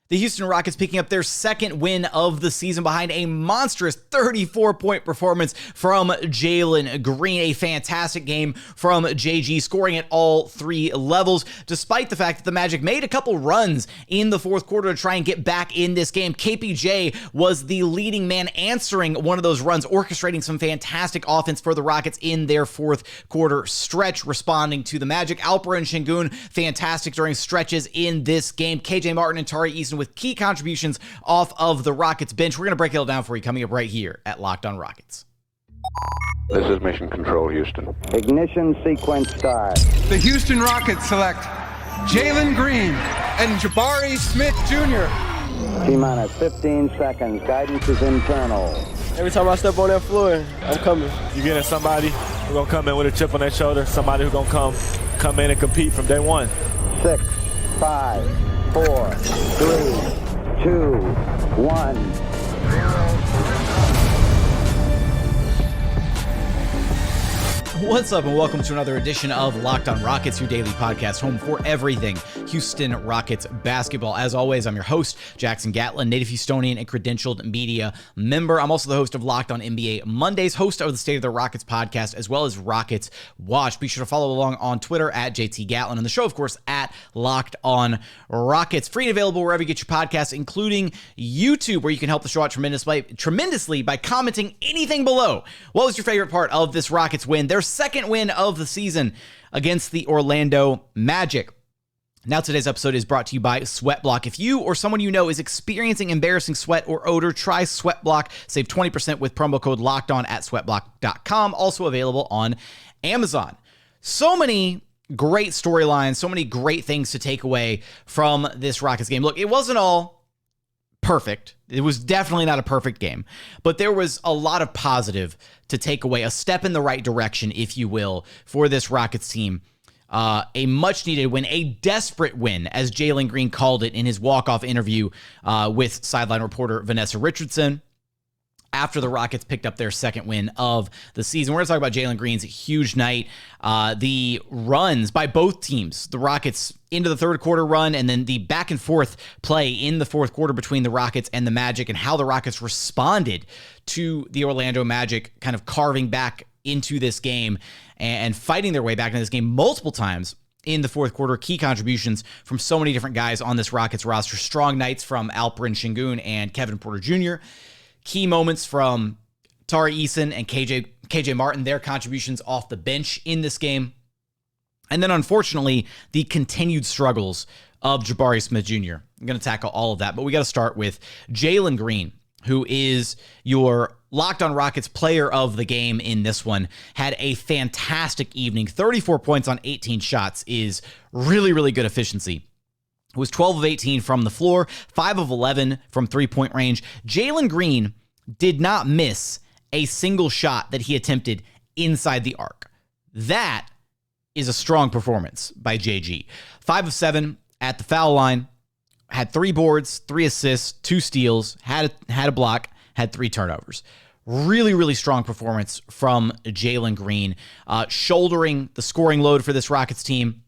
The Houston Rockets picking up their second win of the season behind a monstrous 34-point performance from Jalen Green. A fantastic game from JG, scoring at all three levels, despite the fact that the Magic made a couple runs in the fourth quarter to try and get back in this game. KPJ was the leading man answering one of those runs, orchestrating some fantastic offense for the Rockets in their fourth quarter stretch, responding to the Magic. Alperen Sengun, fantastic during stretches in this game. KJ Martin and Tari Eason with key contributions off of the Rockets bench. We're going to break it all down for you coming up right here at Locked On Rockets. This is Mission Control, Houston. Ignition sequence start. The Houston Rockets select Jalen Green and Jabari Smith Jr. T-minus 15 seconds. Guidance is internal. Every time I step on that floor, I'm coming. You're getting somebody who's going to come in with a chip on their shoulder, somebody who's going to come in and compete from day one. 6, 5, 4, 3, 2, 1. What's up, and welcome to another edition of Locked On Rockets, your daily podcast, home for everything Houston Rockets basketball. As always, I'm your host, Jackson Gatlin, native Houstonian and credentialed media member. I'm also the host of Locked On NBA Mondays, host of the State of the Rockets podcast, as well as Rockets Watch. Be sure to follow along on Twitter at JT Gatlin, and the show, of course, at Locked On Rockets. Free and available wherever you get your podcasts, including YouTube, where you can help the show out tremendously by commenting anything below. What was your favorite part of this Rockets win? Their second win of the season against the Orlando Magic. Now, today's episode is brought to you by Sweatblock. If you or someone you know is experiencing embarrassing sweat or odor, try Sweatblock. Save 20% with promo code LOCKEDON at sweatblock.com. Also available on Amazon. So many great storylines, so many great things to take away from this Rockets game. Look, it wasn't all perfect. It was definitely not a perfect game, but there was a lot of positive to take away, a step in the right direction, if you will, for this Rockets team. A much needed win, a desperate win, as Jalen Green called it in his walk-off interview with sideline reporter Vanessa Richardson after the Rockets picked up their second win of the season. We're going to talk about Jalen Green's huge night, the runs by both teams, the Rockets into the third quarter run, and then the back and forth play in the fourth quarter between the Rockets and the Magic, and how the Rockets responded to the Orlando Magic kind of carving back into this game and fighting their way back into this game multiple times in the fourth quarter. Key contributions from so many different guys on this Rockets roster. Strong nights from Alperen Sengun and Kevin Porter Jr. Key moments from Tari Eason and KJ Martin, their contributions off the bench in this game. And then, unfortunately, the continued struggles of Jabari Smith Jr. I'm going to tackle all of that, but we got to start with Jalen Green, who is your Locked On Rockets player of the game in this one. Had a fantastic evening. 34 points on 18 shots is really, really good efficiency. It was 12 of 18 from the floor, 5 of 11 from three-point range. Jalen Green did not miss a single shot that he attempted inside the arc. That is a strong performance by JG. 5 of 7 at the foul line, had 3 boards, 3 assists, 2 steals, had a block, had 3 turnovers. Really, really strong performance from Jalen Green, shouldering the scoring load for this Rockets team.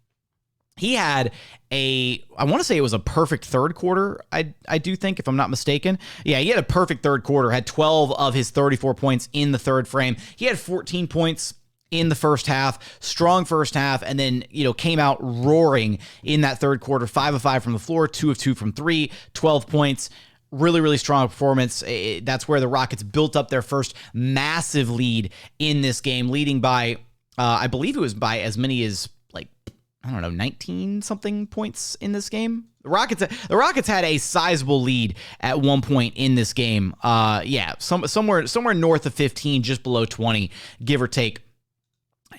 He had I want to say it was a perfect third quarter, I do think, if I'm not mistaken. Yeah, he had a perfect third quarter, had 12 of his 34 points in the third frame. He had 14 points in the first half, strong first half, and then, came out roaring in that third quarter, 5 of 5 from the floor, 2 of 2 from 3, 12 points. Really, really strong performance. That's where the Rockets built up their first massive lead in this game, leading by, I believe it was by as many as 19-something points in this game. The Rockets had a sizable lead at one point in this game. Somewhere north of 15, just below 20, give or take.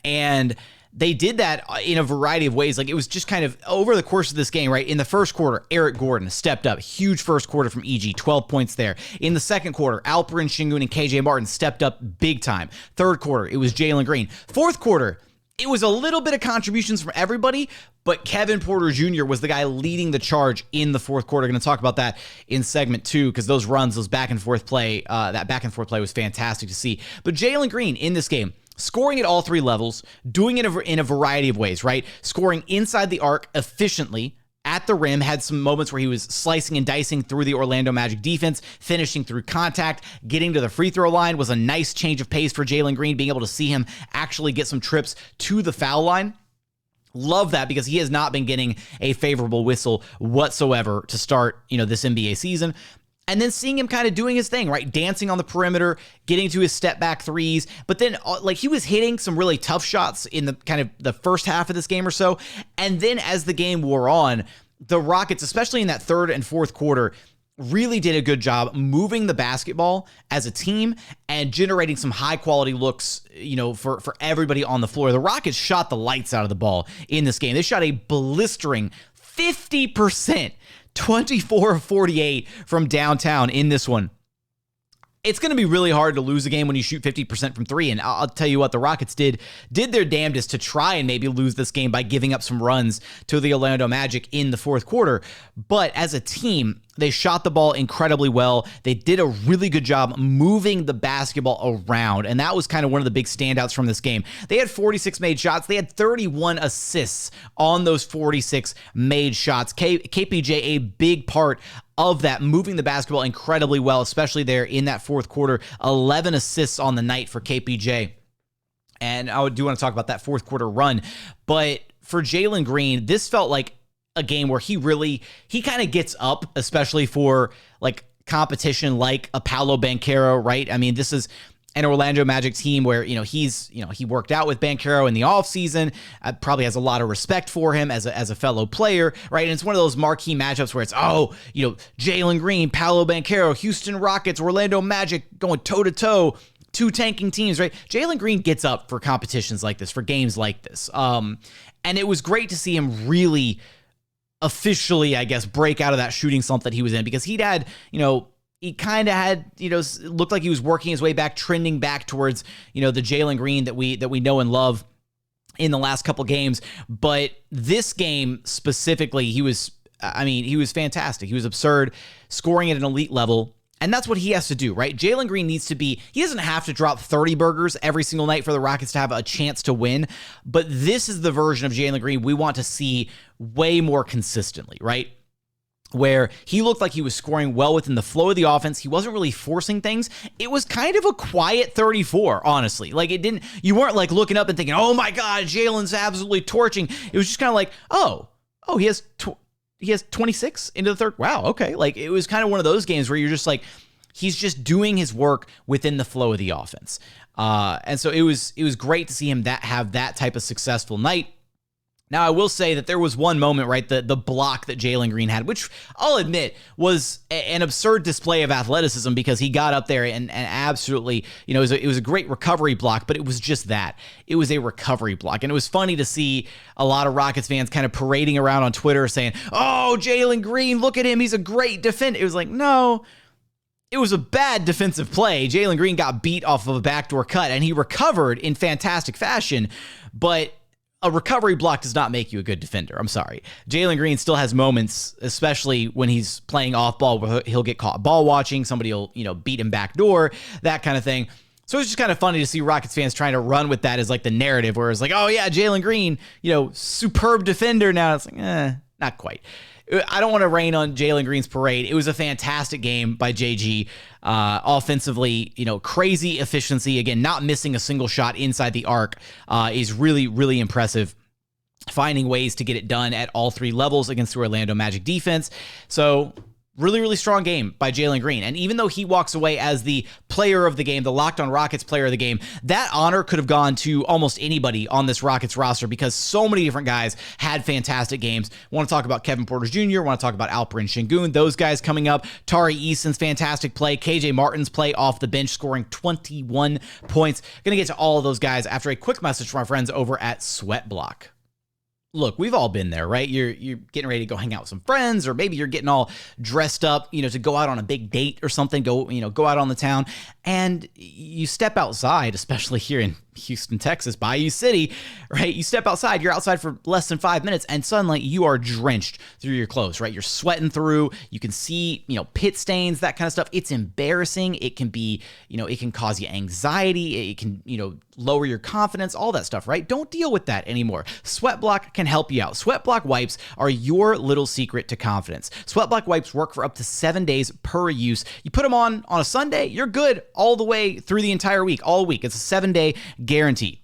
And they did that in a variety of ways. Like, it was just kind of over the course of this game, right? In the first quarter, Eric Gordon stepped up. Huge first quarter from EG, 12 points there. In the second quarter, Alperen Sengun and KJ Martin stepped up big time. Third quarter, it was Jalen Green. Fourth quarter, it was a little bit of contributions from everybody, but Kevin Porter Jr. was the guy leading the charge in the fourth quarter. Going to talk about that in segment 2, because those runs, those back and forth play, that back and forth play was fantastic to see. But Jalen Green in this game, scoring at all 3 levels, doing it in a variety of ways, right? Scoring inside the arc efficiently, at the rim, had some moments where he was slicing and dicing through the Orlando Magic defense, finishing through contact, getting to the free throw line was a nice change of pace for Jalen Green, being able to see him actually get some trips to the foul line. Love that, because he has not been getting a favorable whistle whatsoever to start, this NBA season. And then seeing him kind of doing his thing, right? Dancing on the perimeter, getting to his step back threes. But then he was hitting some really tough shots in the kind of the first half of this game or so. And then as the game wore on, the Rockets, especially in that third and fourth quarter, really did a good job moving the basketball as a team and generating some high quality looks, for everybody on the floor. The Rockets shot the lights out of the ball in this game. They shot a blistering 50%, 24 of 48 from downtown in this one. It's going to be really hard to lose a game when you shoot 50% from three. And I'll tell you what, the Rockets did their damnedest to try and maybe lose this game by giving up some runs to the Orlando Magic in the fourth quarter. But as a team, they shot the ball incredibly well. They did a really good job moving the basketball around, and that was kind of one of the big standouts from this game. They had 46 made shots. They had 31 assists on those 46 made shots. KPJ, a big part of that, moving the basketball incredibly well, especially there in that fourth quarter. 11 assists on the night for KPJ. And I do want to talk about that fourth quarter run. But for Jalen Green, this felt like a game where he kind of gets up, especially for like competition like a Paolo Banchero, right? I mean, this is an Orlando Magic team where, he worked out with Banchero in the offseason, probably has a lot of respect for him as a fellow player, right? And it's one of those marquee matchups where it's, Jalen Green, Paolo Banchero, Houston Rockets, Orlando Magic going toe-to-toe, two tanking teams, right? Jalen Green gets up for competitions like this, for games like this. And it was great to see him really officially, I guess, break out of that shooting slump that he was in, because he kind of had, looked like he was working his way back, trending back towards, the Jalen Green that we know and love in the last couple games. But this game specifically, he was fantastic. He was absurd, scoring at an elite level. And that's what he has to do, right? Jalen Green he doesn't have to drop 30 burgers every single night for the Rockets to have a chance to win. But this is the version of Jalen Green we want to see way more consistently, right? Where he looked like he was scoring well within the flow of the offense. He wasn't really forcing things. It was kind of a quiet 34, honestly. Like, you weren't like looking up and thinking, oh my God, Jalen's absolutely torching. It was just kind of like, he has 26 into the third. Wow, okay. Like, it was kind of one of those games where you're just like, he's just doing his work within the flow of the offense. And so it was great to see him have that type of successful night. Now, I will say that there was one moment, right, the block that Jalen Green had, which I'll admit was an absurd display of athleticism, because he got up there and absolutely, it was a great recovery block, but it was just that. It was a recovery block. And it was funny to see a lot of Rockets fans kind of parading around on Twitter saying, oh, Jalen Green, look at him, he's a great defender. It was like, no, it was a bad defensive play. Jalen Green got beat off of a backdoor cut, and he recovered in fantastic fashion, but a recovery block does not make you a good defender. I'm sorry. Jalen Green still has moments, especially when he's playing off ball, where he'll get caught ball watching. Somebody will, beat him backdoor, that kind of thing. So it's just kind of funny to see Rockets fans trying to run with that as like the narrative, where it's like, oh yeah, Jalen Green, superb defender. Now it's like, not quite. I don't want to rain on Jalen Green's parade. It was a fantastic game by JG. Offensively, crazy efficiency. Again, not missing a single shot inside the arc is really, really impressive. Finding ways to get it done at all three levels against the Orlando Magic defense. So really, really strong game by Jalen Green. And even though he walks away as the player of the game, the Locked On Rockets player of the game, that honor could have gone to almost anybody on this Rockets roster, because so many different guys had fantastic games. Want to talk about Kevin Porter Jr., want to talk about Alperen Sengun, those guys coming up. Tari Eason's fantastic play, KJ Martin's play off the bench, scoring 21 points. Going to get to all of those guys after a quick message from our friends over at Sweatblock. Look, we've all been there, right? You're getting ready to go hang out with some friends, or maybe you're getting all dressed up, to go out on a big date or something, go out on the town, and you step outside, especially here in Houston, Texas, Bayou City, right? You step outside, you're outside for less than 5 minutes, and suddenly you are drenched through your clothes, right? You're sweating through, you can see, pit stains, that kind of stuff. It's embarrassing. It can be, it can cause you anxiety. It can, lower your confidence, all that stuff, right? Don't deal with that anymore. Sweatblock can help you out. Sweatblock wipes are your little secret to confidence. Sweatblock wipes work for up to 7 days per use. You put them on a Sunday, you're good all the way through the entire week, all week. It's a 7-day guarantee.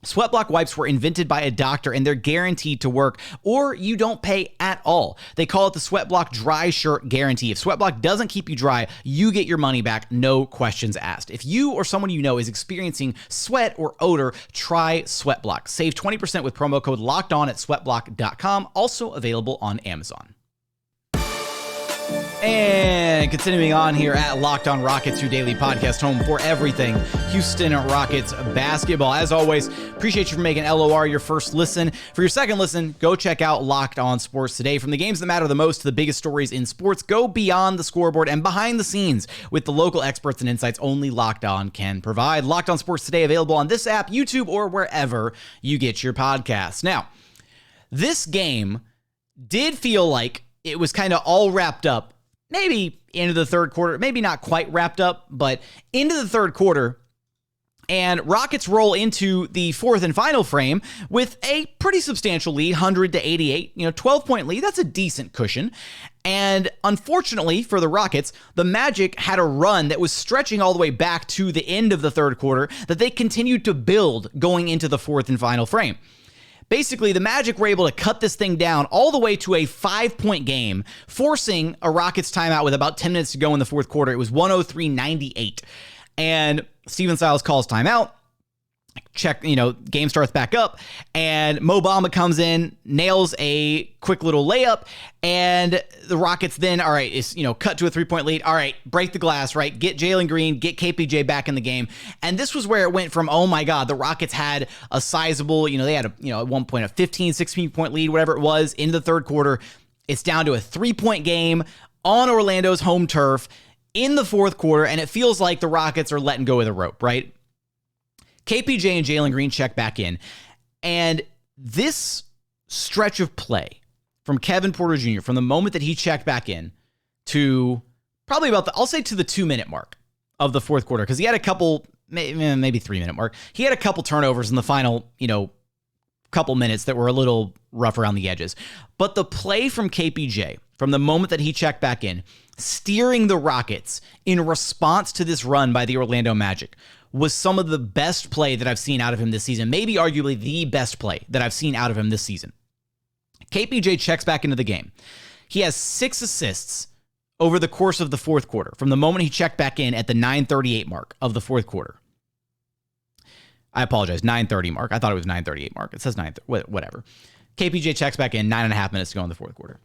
Sweatblock wipes were invented by a doctor and they're guaranteed to work, or you don't pay at all. They call it the Sweatblock Dry Shirt Guarantee. If Sweatblock doesn't keep you dry, you get your money back, no questions asked. If you or someone you know is experiencing sweat or odor, try Sweatblock. Save 20% with promo code LOCKEDON at sweatblock.com, also available on Amazon. And continuing on here at Locked On Rockets, your daily podcast home for everything Houston Rockets basketball. As always, appreciate you for making LOR your first listen. For your second listen, go check out Locked On Sports Today. From the games that matter the most to the biggest stories in sports, go beyond the scoreboard and behind the scenes with the local experts and insights only Locked On can provide. Locked On Sports Today, available on this app, YouTube, or wherever you get your podcasts. Now, this game did feel like it was kind of all wrapped up. Maybe into the third quarter, maybe not quite wrapped up, but into the third quarter, and Rockets roll into the fourth and final frame with a pretty substantial lead, 100-88, 12-point lead. That's a decent cushion. And unfortunately for the Rockets, the Magic had a run that was stretching all the way back to the end of the third quarter that they continued to build going into the fourth and final frame. Basically, the Magic were able to cut this thing down all the way to a 5-point game, forcing a Rockets timeout with about 10 minutes to go in the fourth quarter. It was 103-98. And Steven Silas calls timeout. Game starts back up, and Mo Bamba comes in, nails a quick little layup, and the Rockets then, all right, is cut to a 3-point lead. All right, break the glass, right? Get Jalen Green, get KPJ back in the game. And this was where it went from, oh my God, the Rockets had a sizable, they had at one point a 15, 16-point lead, whatever it was, into the third quarter. It's down to a 3-point game on Orlando's home turf in the fourth quarter, and it feels like the Rockets are letting go of the rope, right? KPJ and Jalen Green check back in, and this stretch of play from Kevin Porter Jr., from the moment that he checked back in to probably about I'll say to the 2-minute mark of the fourth quarter, because he had a couple, maybe 3-minute mark. He had a couple turnovers in the final, couple minutes that were a little rough around the edges. But the play from KPJ, from the moment that he checked back in, steering the Rockets in response to this run by the Orlando Magic, was some of the best play that I've seen out of him this season. Maybe arguably the best play that I've seen out of him this season. KPJ checks back into the game. He has 6 assists over the course of the fourth quarter, from the moment he checked back in at the 9:38 mark of the fourth quarter. I apologize, 9:30 mark. I thought it was 9:38 mark. It says 9, whatever. KPJ checks back in, 9.5 minutes to go in the fourth quarter.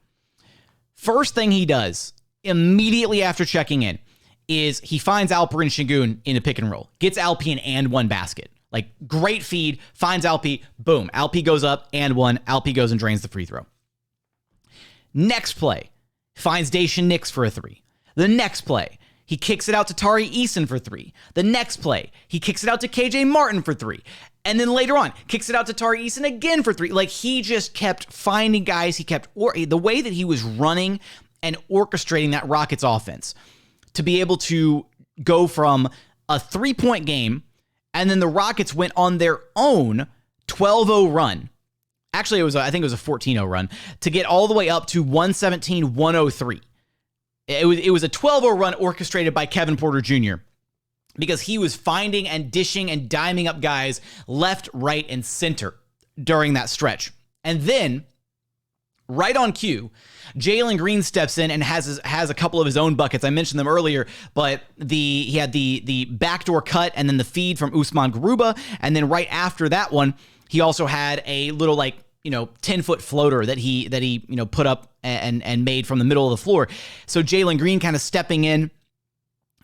First thing he does immediately after checking in is he finds Alperen Sengun in a pick and roll, gets Alp and one basket. Like, great feed, finds Alp, boom. Alp goes up and one. Alp goes and drains the free throw. Next play, finds Jae'Sean Nix for a 3. The next play, he kicks it out to Tari Eason for 3. The next play, he kicks it out to KJ Martin for 3. And then later on, kicks it out to Tari Eason again for 3. Like, he just kept finding guys. He kept, the way that he was running and orchestrating that Rockets offense to be able to go from a 3-point game, and then the Rockets went on their own 12-0 run. Actually, I think it was a 14-0 run to get all the way up to 117-103. It was a 12-0 run orchestrated by Kevin Porter Jr. because he was finding and dishing and diming up guys left, right, and center during that stretch. And then, right on cue, Jalen Green steps in and has a couple of his own buckets. I mentioned them earlier, but he had the backdoor cut and then the feed from Usman Garuba, and then right after that one, he also had a little 10-foot floater that he put up and made from the middle of the floor. So Jalen Green kind of stepping in,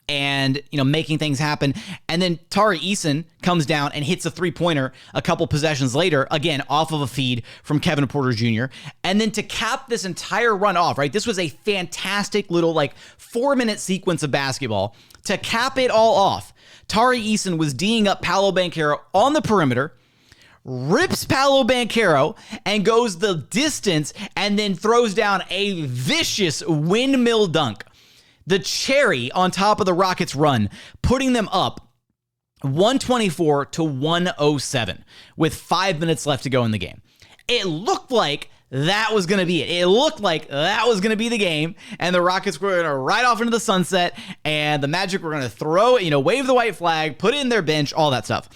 and, making things happen. And then Tari Eason comes down and hits a three-pointer a couple possessions later, again, off of a feed from Kevin Porter Jr. And then to cap this entire run off, right? This was a fantastic little 4-minute sequence of basketball. To cap it all off, Tari Eason was D'ing up Paolo Banchero on the perimeter, rips Paolo Banchero and goes the distance and then throws down a vicious windmill dunk. The cherry on top of the Rockets' run, putting them up 124 to 107 with 5 minutes left to go in the game. It looked like that was going to be it. It looked like that was going to be the game, and the Rockets were going to ride off into the sunset, and the Magic were going to throw it, wave the white flag, put it in their bench, all that stuff.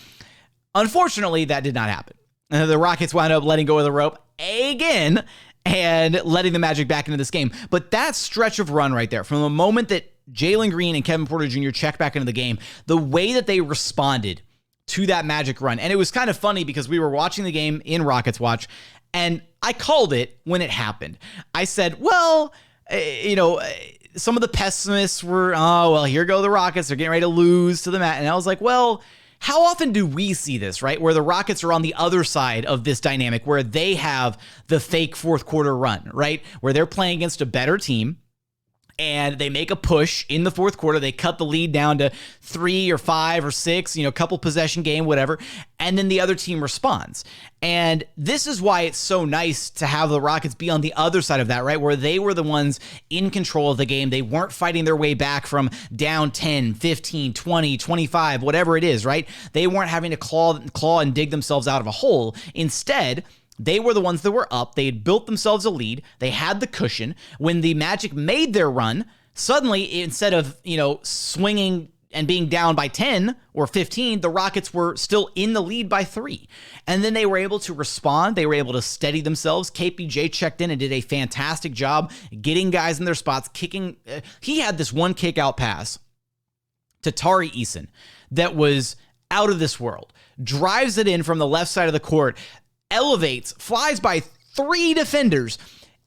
Unfortunately, that did not happen. The Rockets wound up letting go of the rope again, and letting the Magic back into this game. But that stretch of run right there, from the moment that Jalen Green and Kevin Porter Jr. checked back into the game, the way that they responded to that Magic run. And it was kind of funny because we were watching the game in Rockets Watch, and I called it when it happened. I said, well, some of the pessimists were, here go the Rockets. They're getting ready to lose to the Magic. And I was like, well, how often do we see this, right? Where the Rockets are on the other side of this dynamic, where they have the fake fourth quarter run, right? Where they're playing against a better team and they make a push in the fourth quarter. They cut the lead down to 3 or 5 or 6, couple possession game, whatever. And then the other team responds. And this is why it's so nice to have the Rockets be on the other side of that, right? Where they were the ones in control of the game. They weren't fighting their way back from down 10, 15, 20, 25, whatever it is, right? They weren't having to claw and dig themselves out of a hole. Instead, they were the ones that were up. They had built themselves a lead. They had the cushion. When the Magic made their run, suddenly, instead of, swinging and being down by 10 or 15, the Rockets were still in the lead by 3. And then they were able to respond. They were able to steady themselves. KPJ checked in and did a fantastic job getting guys in their spots, kicking. He had this one kick out pass to Tari Eason that was out of this world. Drives it in from the left side of the court, elevates, flies by 3 defenders.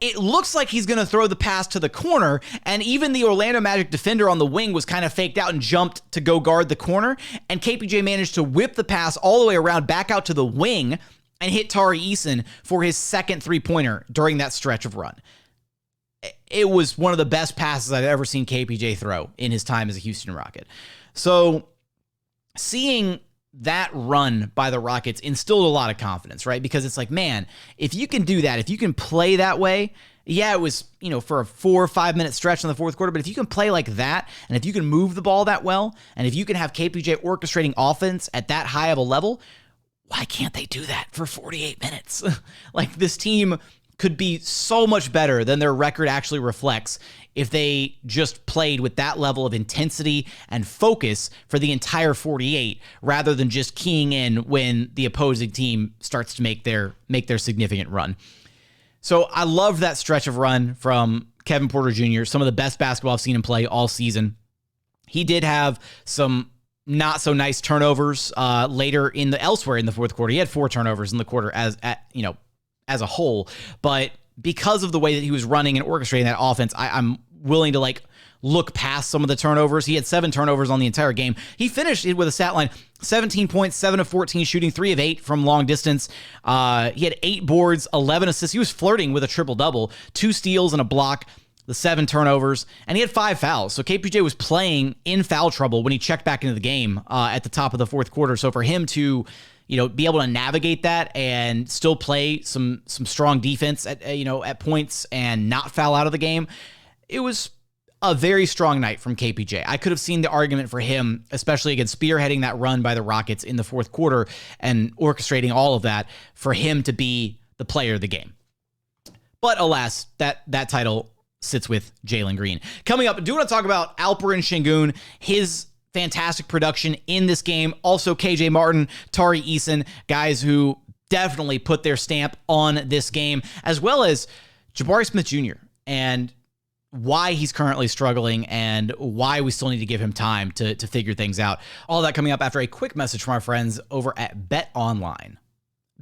It looks like he's going to throw the pass to the corner, and even the Orlando Magic defender on the wing was kind of faked out and jumped to go guard the corner, and KPJ managed to whip the pass all the way around back out to the wing and hit Tari Eason for his second three-pointer during that stretch of run. It was one of the best passes I've ever seen KPJ throw in his time as a Houston Rocket. So seeing that run by the Rockets instilled a lot of confidence, right? Because it's like, man, if you can do that, if you can play that way, yeah, it was, for a 4 or 5 minute stretch in the fourth quarter, but if you can play like that, and if you can move the ball that well, and if you can have KPJ orchestrating offense at that high of a level, why can't they do that for 48 minutes? Like, this team could be so much better than their record actually reflects if they just played with that level of intensity and focus for the entire 48, rather than just keying in when the opposing team starts to make their significant run. So I love that stretch of run from Kevin Porter Jr., some of the best basketball I've seen him play all season. He did have some not so nice turnovers later elsewhere in the fourth quarter. He had 4 turnovers in the quarter as a whole, but because of the way that he was running and orchestrating that offense, I'm willing to look past some of the turnovers. He had 7 turnovers on the entire game. He finished it with a stat line, 17 points, 7 of 14 shooting, 3 of 8 from long distance. He had 8 boards, 11 assists. He was flirting with a triple-double, 2 steals and a block, the 7 turnovers, and he had 5 fouls. So KPJ was playing in foul trouble when he checked back into the game at the top of the fourth quarter. So for him to be able to navigate that and still play some strong defense at points and not foul out of the game, it was a very strong night from KPJ. I could have seen the argument for him, especially against spearheading that run by the Rockets in the fourth quarter and orchestrating all of that, for him to be the player of the game. But alas, that title sits with Jalen Green. Coming up, I do want to talk about Alperen Sengun, his fantastic production in this game. Also, KJ Martin, Tari Eason, guys who definitely put their stamp on this game, as well as Jabari Smith Jr. and why he's currently struggling and why we still need to give him time to figure things out. All that coming up after a quick message from our friends over at BetOnline.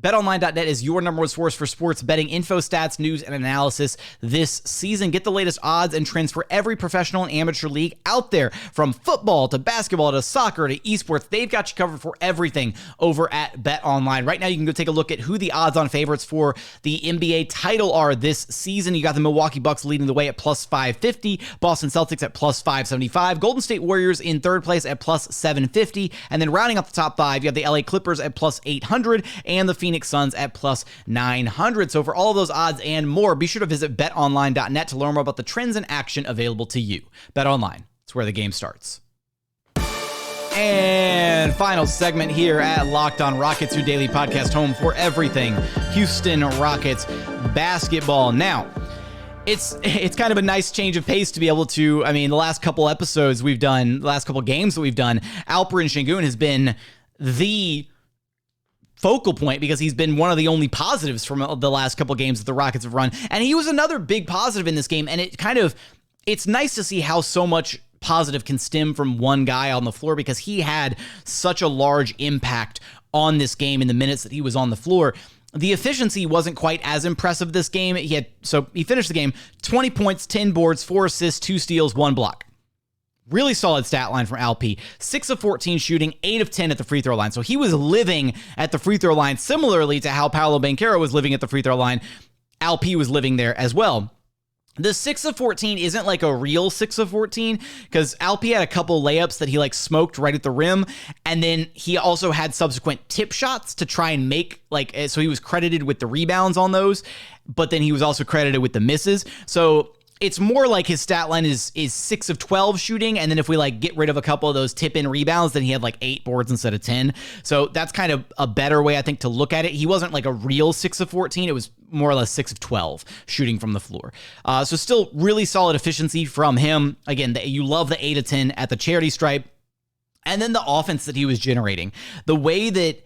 BetOnline.net is your number one source for sports betting info, stats, news, and analysis this season. Get the latest odds and trends for every professional and amateur league out there. From football to basketball to soccer to esports, they've got you covered for everything over at BetOnline. Right now, you can go take a look at who the odds-on favorites for the NBA title are this season. You got the Milwaukee Bucks leading the way at plus 550, Boston Celtics at plus 575, Golden State Warriors in third place at plus 750, and then rounding up the top five, you have the LA Clippers at plus 800, and the Phoenix Suns at plus 900. So for all of those odds and more, be sure to visit betonline.net to learn more about the trends and action available to you. BetOnline, it's where the game starts. And final segment here at Locked On Rockets, your daily podcast home for everything Houston Rockets basketball. Now, it's kind of a nice change of pace to be able to, the last couple episodes we've done, the last couple games that we've done, Alperen Sengun has been the focal point because he's been one of the only positives from the last couple games that the Rockets have run. And he was another big positive in this game. And it's nice to see how so much positive can stem from one guy on the floor because he had such a large impact on this game in the minutes that he was on the floor. The efficiency wasn't quite as impressive this game. He finished the game 20 points, 10 boards, 4 assists, 2 steals, 1 block. Really solid stat line from Alp. 6 of 14 shooting, 8 of 10 at the free throw line. So he was living at the free throw line similarly to how Paolo Banchero was living at the free throw line. Alp was living there as well. The 6 of 14 isn't like a real 6 of 14 because Alp had a couple layups that he smoked right at the rim. And then he also had subsequent tip shots to try and make so he was credited with the rebounds on those, but then he was also credited with the misses. So it's more like his stat line is 6 of 12 shooting, and then if we get rid of a couple of those tip-in rebounds, then he had 8 boards instead of 10. So that's kind of a better way, I think, to look at it. He wasn't a real 6 of 14. It was more or less 6 of 12 shooting from the floor. So still really solid efficiency from him. Again, you love the 8 of 10 at the charity stripe. And then the offense that he was generating. The way that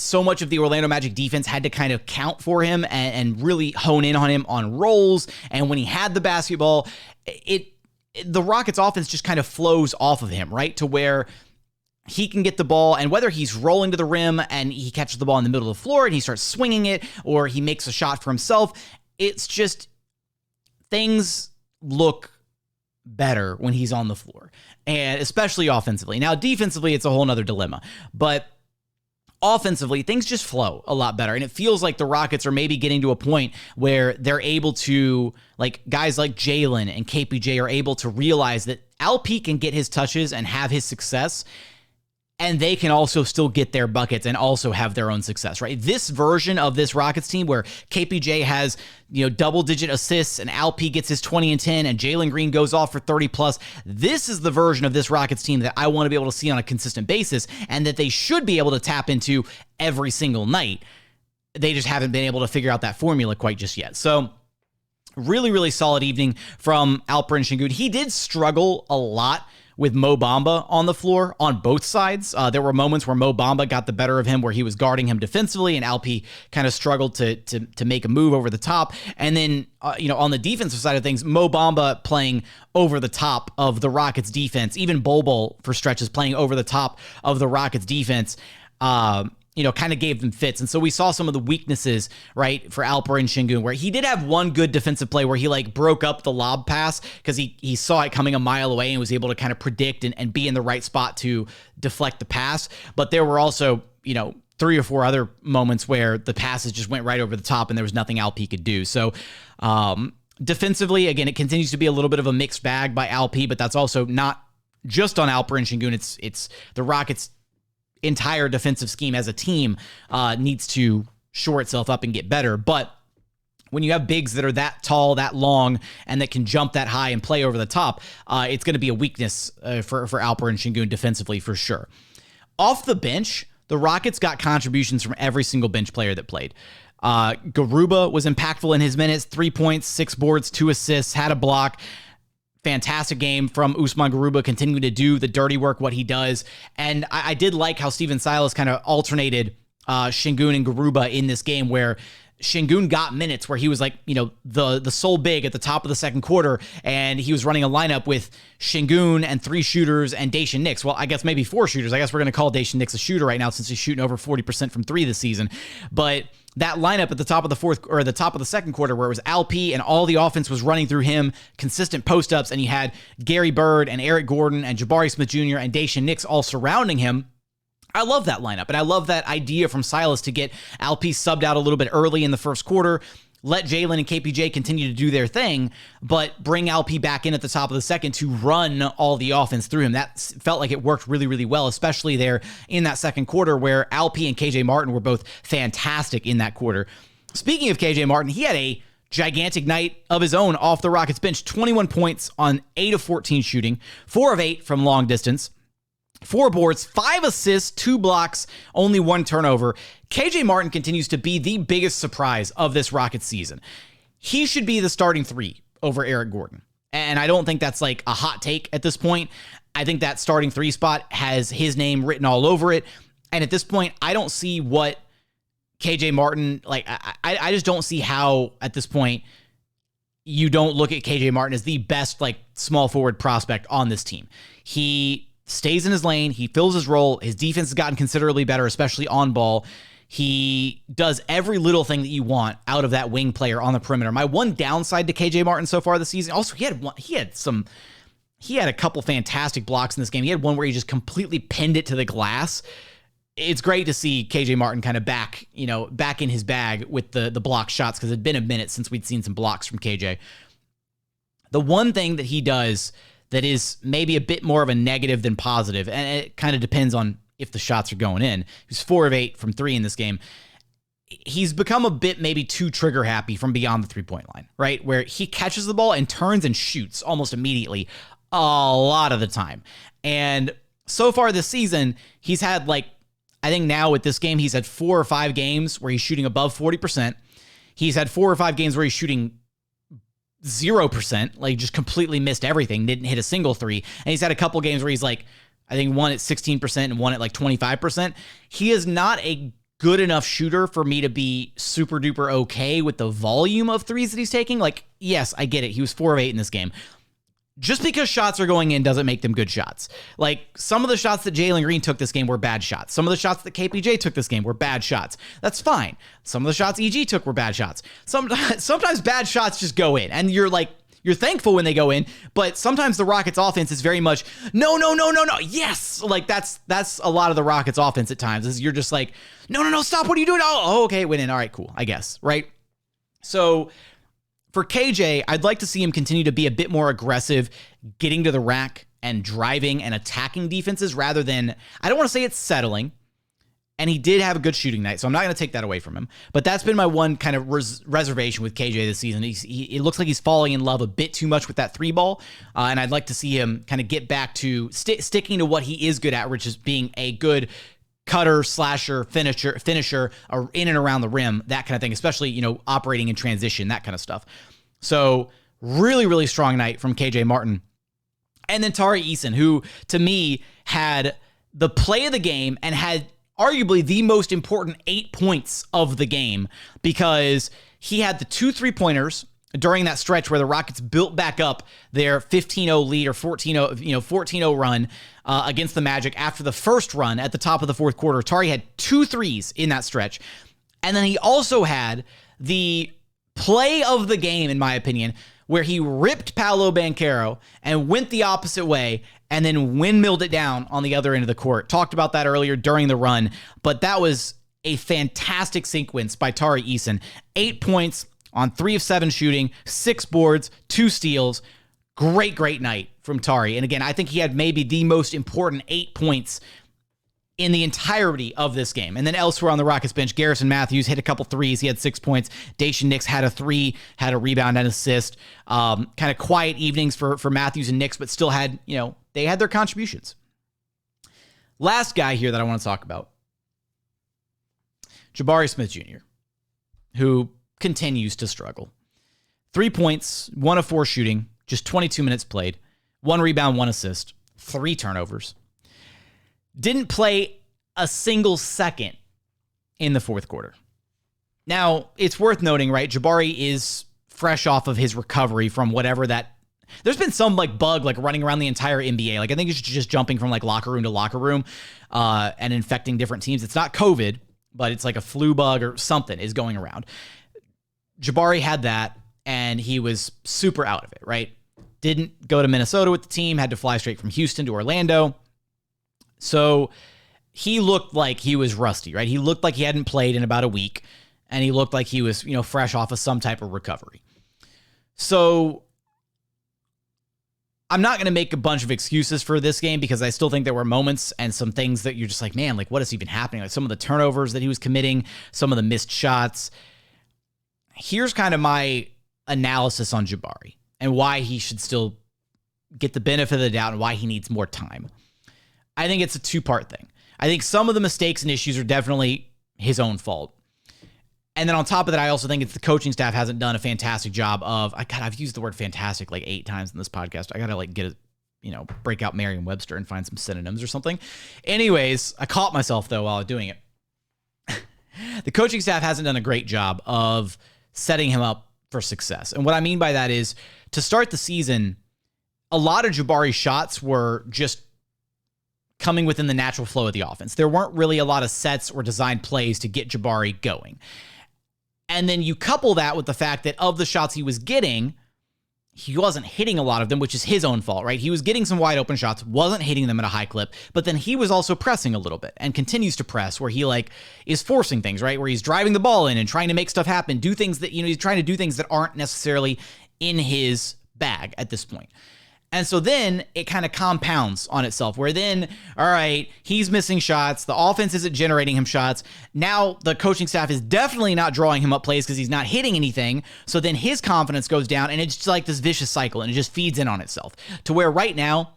so much of the Orlando Magic defense had to kind of count for him and really hone in on him on rolls. And when he had the basketball, the Rockets offense just kind of flows off of him, right? To where he can get the ball, and whether he's rolling to the rim and he catches the ball in the middle of the floor and he starts swinging it, or he makes a shot for himself, it's just things look better when he's on the floor, and especially offensively. Now, defensively, it's a whole nother dilemma, but offensively, things just flow a lot better. And it feels like the Rockets are maybe getting to a point where they're able to, guys like Jalen and KPJ are able to realize that Alp can get his touches and have his success, and they can also still get their buckets and also have their own success, right? This version of this Rockets team where KPJ has, double-digit assists and Alp gets his 20 and 10 and Jalen Green goes off for 30+, this is the version of this Rockets team that I want to be able to see on a consistent basis and that they should be able to tap into every single night. They just haven't been able to figure out that formula quite just yet. So really, really solid evening from Alperen Sengun. He did struggle a lot with Mo Bamba on the floor on both sides. There were moments where Mo Bamba got the better of him, where he was guarding him defensively, and Alp kind of struggled to make a move over the top. And then, on the defensive side of things, Mo Bamba playing over the top of the Rockets defense, even Bol for stretches playing over the top of the Rockets defense, kind of gave them fits. And so we saw some of the weaknesses, right, for Alperen Sengun, where he did have one good defensive play where he broke up the lob pass because he saw it coming a mile away and was able to kind of predict and be in the right spot to deflect the pass. But there were also, 3 or 4 other moments where the passes just went right over the top and there was nothing Alp could do. So defensively, again, it continues to be a little bit of a mixed bag by Alp, but that's also not just on Alperen Sengun. It's the Rockets' entire defensive scheme as a team needs to shore itself up and get better. But when you have bigs that are that tall, that long, and that can jump that high and play over the top, it's going to be a weakness for Alperen Sengun defensively for sure. Off the bench, the Rockets got contributions from every single bench player that played. Garuba was impactful in his minutes, 3 points, 6 boards, 2 assists, had a block. Fantastic game from Usman Garuba, continuing to do the dirty work, what he does. And I did like how Steven Silas kind of alternated Sengun and Garuba in this game, where Sengun got minutes where he was like, the sole big at the top of the second quarter, and he was running a lineup with Sengun and 3 shooters and Jae'Sean Nix. Well, I guess maybe 4 shooters. I guess we're going to call Jae'Sean Nix a shooter right now since he's shooting over 40% from 3 this season. But that lineup at the top of the fourth or the top of the second quarter, where it was Alp and all the offense was running through him, consistent post-ups, and you had Gary Bird and Eric Gordon and Jabari Smith Jr. and Jae'Sean Nix all surrounding him. I love that lineup, and I love that idea from Silas to get Alp subbed out a little bit early in the first quarter, let Jalen and KPJ continue to do their thing, but bring Alp back in at the top of the second to run all the offense through him. That felt like it worked really, really well, especially there in that second quarter where Alp and KJ Martin were both fantastic in that quarter. Speaking of KJ Martin, he had a gigantic night of his own off the Rockets bench, 21 points on 8 of 14 shooting, 4 of 8 from long distance. 4 boards, 5 assists, 2 blocks, only 1 turnover. KJ Martin continues to be the biggest surprise of this Rockets season. He should be the starting 3 over Eric Gordon. And I don't think that's like a hot take at this point. I think that starting 3 spot has his name written all over it. And at this point, I don't see what KJ Martin, I just don't see how at this point you don't look at KJ Martin as the best small forward prospect on this team. He stays in his lane. He fills his role. His defense has gotten considerably better, especially on ball. He does every little thing that you want out of that wing player on the perimeter. My one downside to KJ Martin so far this season, also he had a couple fantastic blocks in this game. He had one where he just completely pinned it to the glass. It's great to see KJ Martin kind of back in his bag with the block shots, because it'd been a minute since we'd seen some blocks from KJ. The one thing that he does that is maybe a bit more of a negative than positive, and it kind of depends on if the shots are going in. He's 4 of 8 from 3 in this game. He's become a bit maybe too trigger happy from beyond the 3-point line, right? Where he catches the ball and turns and shoots almost immediately a lot of the time. And so far this season, he's had I think now with this game, he's had 4 or 5 games where he's shooting above 40%. He's had 4 or 5 games where he's shooting 0%, just completely missed everything, didn't hit a single 3. And he's had a couple games where he's I think one at 16% and one at 25%. He is not a good enough shooter for me to be super duper okay with the volume of threes that he's taking. Yes, I get it. He was 4 of 8 in this game. Just because shots are going in doesn't make them good shots. Some of the shots that Jalen Green took this game were bad shots. Some of the shots that KPJ took this game were bad shots. That's fine. Some of the shots EG took were bad shots. Sometimes bad shots just go in, and you're thankful when they go in, but sometimes the Rockets offense is very much, no, yes! That's a lot of the Rockets offense at times, is you're just no, stop, what are you doing? Oh, okay, went in, all right, cool, I guess, right? So for KJ, I'd like to see him continue to be a bit more aggressive, getting to the rack and driving and attacking defenses rather than, I don't want to say it's settling, and he did have a good shooting night, so I'm not going to take that away from him. But that's been my one kind of reservation with KJ this season. It looks like he's falling in love a bit too much with that 3 ball, and I'd like to see him kind of get back to sticking to what he is good at, which is being a good cutter, slasher, finisher, or in and around the rim, that kind of thing, especially, operating in transition, that kind of stuff. So really, really strong night from KJ Martin. And then Tari Eason, who to me had the play of the game and had arguably the most important 8 points of the game, because he had the 2 3-pointers during that stretch where the Rockets built back up their 15-0 lead or 14-0 run against the Magic after the first run at the top of the fourth quarter. Tari had 2 threes in that stretch. And then he also had the play of the game, in my opinion, where he ripped Paolo Banchero and went the opposite way and then windmilled it down on the other end of the court. Talked about that earlier during the run, but that was a fantastic sequence by Tari Eason. 8 points on 3 of 7 shooting, 6 boards, 2 steals. Great night from Tari. And again, I think he had maybe the most important 8 points in the entirety of this game. And then elsewhere on the Rockets bench, Garrison Matthews hit a couple threes. He had 6 points. Jae'Sean Nix had a 3, had a rebound and assist. Kind of quiet evenings for Matthews and Nix, but still had, they had their contributions. Last guy here that I want to talk about, Jabari Smith Jr., who continues to struggle. 3 points, 1 of 4 shooting, just 22 minutes played, 1 rebound, 1 assist, 3 turnovers. Didn't play a single second in the fourth quarter. Now, it's worth noting, right? Jabari is fresh off of his recovery from whatever that. There's been some bug running around the entire NBA. I think it's just jumping from locker room to locker room and infecting different teams. It's not COVID, but it's a flu bug or something is going around. Jabari had that, and he was super out of it, right? Didn't go to Minnesota with the team, had to fly straight from Houston to Orlando. So he looked like he was rusty, right? He looked like he hadn't played in about a week, and he looked like he was, fresh off of some type of recovery. So I'm not going to make a bunch of excuses for this game because I still think there were moments and some things that you're just like, man, what has even happening? Some of the turnovers that he was committing, some of the missed shots. Here's kind of my analysis on Jabari and why he should still get the benefit of the doubt and why he needs more time. I think it's a two-part thing. I think some of the mistakes and issues are definitely his own fault. And then on top of that, I also think it's the coaching staff hasn't done a fantastic job of, I've used the word fantastic 8 times in this podcast. I got to get a, break out Merriam-Webster and find some synonyms or something. Anyways, I caught myself though while doing it. The coaching staff hasn't done a great job of setting him up for success. And what I mean by that is to start the season, a lot of Jabari's shots were just coming within the natural flow of the offense. There weren't really a lot of sets or designed plays to get Jabari going. And then you couple that with the fact that of the shots he was getting, he wasn't hitting a lot of them, which is his own fault, right? He was getting some wide open shots, wasn't hitting them at a high clip, but then he was also pressing a little bit and continues to press where he is forcing things, right? Where he's driving the ball in and trying to make stuff happen, do things that, he's trying to do things that aren't necessarily in his bag at this point. And so then it kind of compounds on itself where then, all right, he's missing shots. The offense isn't generating him shots. Now the coaching staff is definitely not drawing him up plays because he's not hitting anything. So then his confidence goes down and it's just this vicious cycle and it just feeds in on itself to where right now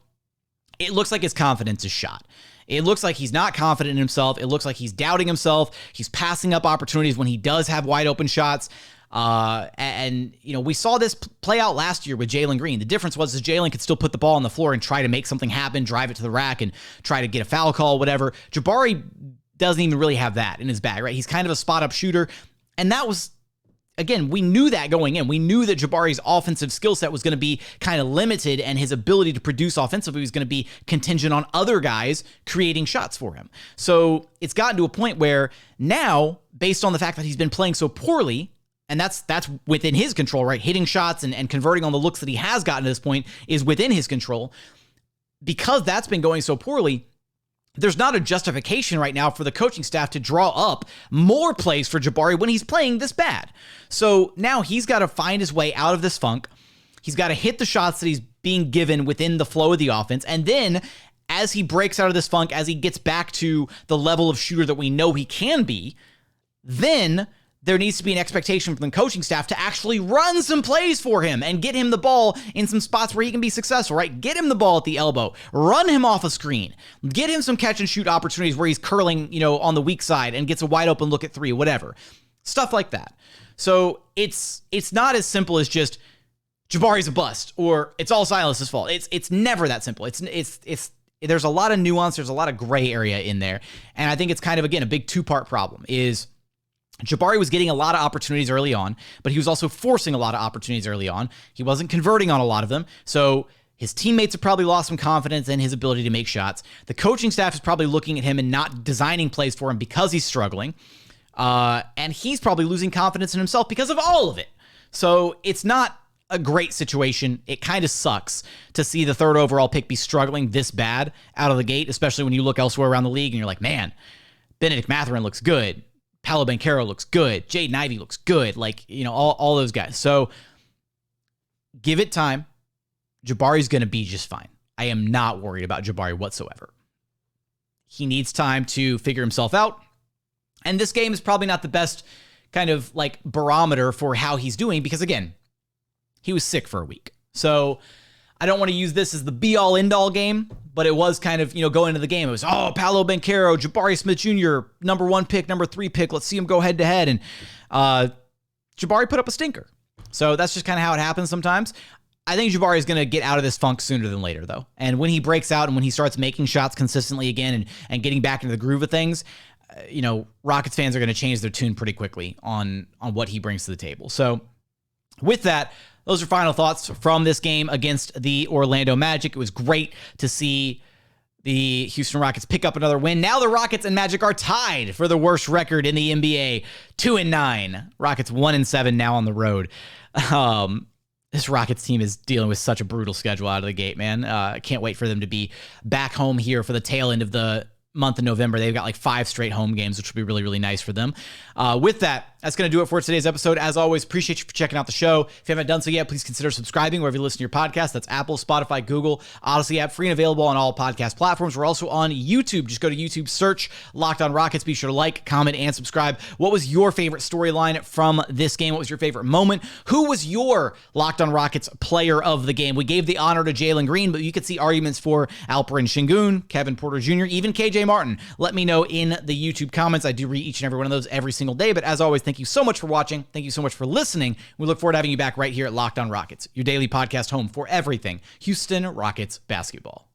it looks like his confidence is shot. It looks like he's not confident in himself. It looks like he's doubting himself. He's passing up opportunities when he does have wide open shots. We saw this play out last year with Jalen Green. The difference was Jalen could still put the ball on the floor and try to make something happen, drive it to the rack and try to get a foul call, whatever. Jabari doesn't even really have that in his bag, right? He's kind of a spot up shooter. And that was, again, we knew that going in. We knew that Jabari's offensive skill set was going to be kind of limited and his ability to produce offensively was going to be contingent on other guys creating shots for him. So it's gotten to a point where now, based on the fact that he's been playing so poorly, and that's within his control, right? Hitting shots and converting on the looks that he has gotten to this point is within his control. Because that's been going so poorly, there's not a justification right now for the coaching staff to draw up more plays for Jabari when he's playing this bad. So now he's got to find his way out of this funk. He's got to hit the shots that he's being given within the flow of the offense. And then as he breaks out of this funk, as he gets back to the level of shooter that we know he can be, then there needs to be an expectation from the coaching staff to actually run some plays for him and get him the ball in some spots where he can be successful, right? Get him the ball at the elbow, run him off a screen, get him some catch and shoot opportunities where he's curling, on the weak side and gets a wide open look at 3, whatever. Stuff like that. So it's not as simple as just Jabari's a bust or it's all Silas's fault. It's never that simple. There's a lot of nuance. There's a lot of gray area in there. And I think it's kind of, again, a big 2-part problem is Jabari was getting a lot of opportunities early on, but he was also forcing a lot of opportunities early on. He wasn't converting on a lot of them. So his teammates have probably lost some confidence in his ability to make shots. The coaching staff is probably looking at him and not designing plays for him because he's struggling. And he's probably losing confidence in himself because of all of it. So it's not a great situation. It kind of sucks to see the 3rd overall pick be struggling this bad out of the gate, especially when you look elsewhere around the league and you're like, man, Benedict Mathurin looks good. Paolo Banchero looks good. Jaden Ivey looks good. All those guys. So give it time. Jabari's going to be just fine. I am not worried about Jabari whatsoever. He needs time to figure himself out. And this game is probably not the best kind of barometer for how he's doing because, again, he was sick for a week. So I don't want to use this as the be-all, end-all game, but it was kind of, going into the game. It was, Paolo Banchero, Jabari Smith Jr., number 1 pick, number 3 pick. Let's see him go head-to-head. And Jabari put up a stinker. So that's just kind of how it happens sometimes. I think Jabari is going to get out of this funk sooner than later, though. And when he breaks out and when he starts making shots consistently again and getting back into the groove of things, Rockets fans are going to change their tune pretty quickly on what he brings to the table. So with that, those are final thoughts from this game against the Orlando Magic. It was great to see the Houston Rockets pick up another win. Now the Rockets and Magic are tied for the worst record in the NBA, 2-9. Rockets 1-7 now on the road. This Rockets team is dealing with such a brutal schedule out of the gate, man. I can't wait for them to be back home here for the tail end of the month of November. They've got like 5 straight home games, which will be really, really nice for them. With that, that's going to do it for today's episode. As always, appreciate you for checking out the show. If you haven't done so yet, please consider subscribing wherever you listen to your podcast. That's Apple, Spotify, Google, Odyssey app, free and available on all podcast platforms. We're also on YouTube. Just go to YouTube, search Locked On Rockets. Be sure to like, comment, and subscribe. What was your favorite storyline from this game? What was your favorite moment? Who was your Locked On Rockets player of the game? We gave the honor to Jalen Green, but you could see arguments for Alperen Sengun, Kevin Porter Jr., even KJ Martin. Let me know in the YouTube comments. I do read each and every one of those every single day, but as always, thank you so much for watching. Thank you so much for listening. We look forward to having you back right here at Locked On Rockets, your daily podcast home for everything Houston Rockets basketball.